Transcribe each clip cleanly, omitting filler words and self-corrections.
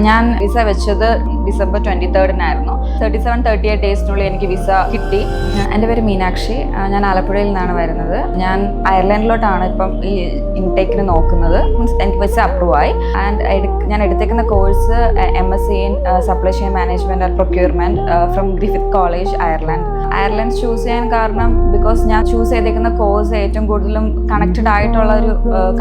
ഞാൻ വിസ വെച്ചത് ഡിസംബർ 23-നായിരുന്നു. 37-38 ഡേയ്സിനുള്ളിൽ എനിക്ക് വിസ കിട്ടി. എൻ്റെ പേര് മീനാക്ഷി. ഞാൻ ആലപ്പുഴയിൽ നിന്നാണ് വരുന്നത്. ഞാൻ അയർലൻഡിലോട്ടാണ് ഇപ്പം ഈ ഇൻടേക്കിന് നോക്കുന്നത്. മീൻസ് എനിക്ക് വിസ അപ്രൂവ് ആയി. ആൻഡ് ഞാൻ എടുത്തേക്കുന്ന course MSc in supply chain management and procurement from Griffith College, Ireland choose ചെയ്യാൻ കാരണം ബിക്കോസ് ഞാൻ ചൂസ് ചെയ്തേക്കുന്ന കോഴ്സ് ഏറ്റവും കൂടുതലും കണക്റ്റഡ് ആയിട്ടുള്ള ഒരു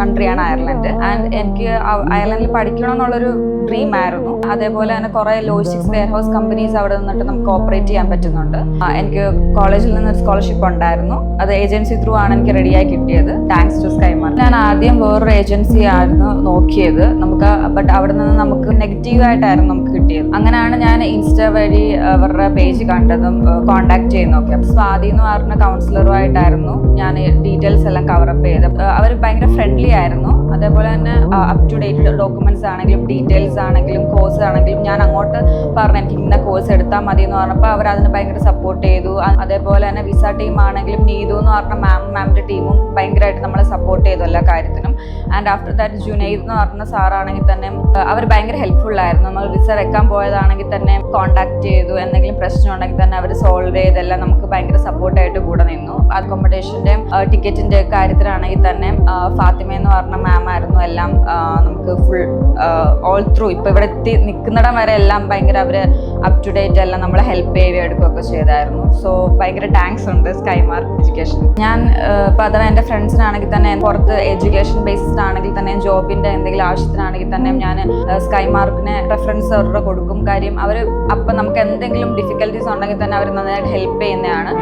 കൺട്രിയാണ് അയർലൻഡ്. ആൻഡ് എനിക്ക് അയർലൻഡിൽ പഠിക്കണമെന്നുള്ളൊരു ഡ്രീം ആയിരുന്നു. അതേപോലെ തന്നെ കുറേ ലോജിസ്റ്റിക്സ് വെയർഹൗസ് കമ്പനീസ് അവിടെ നിന്നിട്ട് നമുക്ക് ഓപ്പറേറ്റ് ചെയ്യാൻ പറ്റുന്നുണ്ട്. എനിക്ക് കോളേജിൽ നിന്ന് ഒരു സ്കോളർഷിപ്പ് ഉണ്ടായിരുന്നു. അത് ഏജൻസി ത്രൂ ആണ് എനിക്ക് റെഡിയായി കിട്ടിയത്. Thanks to Skymark. ഞാൻ ആദ്യം വേറൊരു ഏജൻസി ആയിരുന്നു നോക്കിയത്. ബട്ട് അവിടെ നിന്ന് നമുക്ക് നെഗറ്റീവായിട്ടായിരുന്നു നമുക്ക് കിട്ടിയത്. അങ്ങനെയാണ് ഞാൻ ഇൻസ്റ്റ വഴി അവരുടെ പേജ് കണ്ടതും കോൺടാക്ട് ചെയ്ത് നോക്കിയത്. സ്വാതി എന്ന് പറഞ്ഞ കൗൺസിലറുമായിട്ടായിരുന്നു ഞാൻ ഡീറ്റെയിൽസ് എല്ലാം കവറപ്പ് ചെയ്തത്. അവർ ഭയങ്കര ഫ്രണ്ട്ലി ആയിരുന്നു. അതേപോലെ തന്നെ അപ് ടു ഡേറ്റ് ഡോക്യുമെന്റ്സ് ആണെങ്കിലും ഡീറ്റെയിൽസ് ആണെങ്കിലും കോഴ്സ് ആണെങ്കിലും ഞാൻ അങ്ങോട്ട് പറഞ്ഞു എനിക്ക് ഇന്ന കോഴ്സ് എടുത്താൽ മതി എന്ന് പറഞ്ഞപ്പോൾ അവർ അതിന് ഭയങ്കര സപ്പോർട്ട് ചെയ്തു. അതേപോലെ തന്നെ വിസ ടീം ആണെങ്കിലും നീതു എന്ന് പറഞ്ഞ മാമിൻ്റെ ടീമും ഭയങ്കരമായിട്ട് നമ്മളെ സപ്പോർട്ട് ചെയ്തു എല്ലാ കാര്യത്തിനും. ആൻഡ് ആഫ്റ്റർ ദാറ്റ് ജുനൈദ് എന്ന് പറഞ്ഞ സാറാണെങ്കിൽ തന്നെ അവർ ഭയങ്കര ഹെൽപ്ഫുൾ ആയിരുന്നു. നമ്മൾ വിസ വെക്കാൻ പോയതാണെങ്കിൽ തന്നെ കോൺടാക്ട് ചെയ്തു. എന്തെങ്കിലും പ്രശ്നം ഉണ്ടെങ്കിൽ തന്നെ അവർ സോൾവ് ചെയ്തെല്ലാം നമുക്ക് ഭയങ്കര സപ്പോർട്ടായിട്ട് കൂടെ നിന്നു. അക്കോമഡേഷൻ്റെയും ടിക്കറ്റിൻ്റെ കാര്യത്തിലാണെങ്കിൽ തന്നെ ഫാത്തിമ എന്ന് പറഞ്ഞ മാം ആയിരുന്നു എല്ലാം നമുക്ക് ഫുൾ ഓൾ ത്രൂ ഇപ്പോൾ ഇവിടെ എത്തി നിൽക്കുന്നിടം വരെ എല്ലാം ഭയങ്കര അവർ അപ് ടു ഡേറ്റ് എല്ലാം നമ്മളെ ഹെൽപ്പ് ചെയ്യുകയും എടുക്കുകയൊക്കെ ചെയ്തായിരുന്നു. സോ ഭയങ്കര താങ്ക്സ് ഉണ്ട് സ്കൈമാർക്ക് എഡ്യൂക്കേഷൻ. ഞാൻ ഇപ്പോൾ അഥവാ എൻ്റെ ഫ്രണ്ട്സിനാണെങ്കിൽ തന്നെ പുറത്ത് എഡ്യൂക്കേഷൻ ബേസ്ഡ് ആണെങ്കിൽ തന്നെ ജോബിൻ്റെ എന്തെങ്കിലും ആവശ്യത്തിനാണെങ്കിൽ തന്നെ ഞാൻ സ്കൈമാർക്കിന് റെഫറൻസ് അവരുടെ കൊടുക്കും. കാര്യം അവർ അപ്പം നമുക്ക് എന്തെങ്കിലും ഡിഫിക്കൽട്ടീസ് ഉണ്ടെങ്കിൽ തന്നെ അവർ നന്നായിട്ട് ഹെൽപ്പ് ചെയ്യുന്നതാണ്.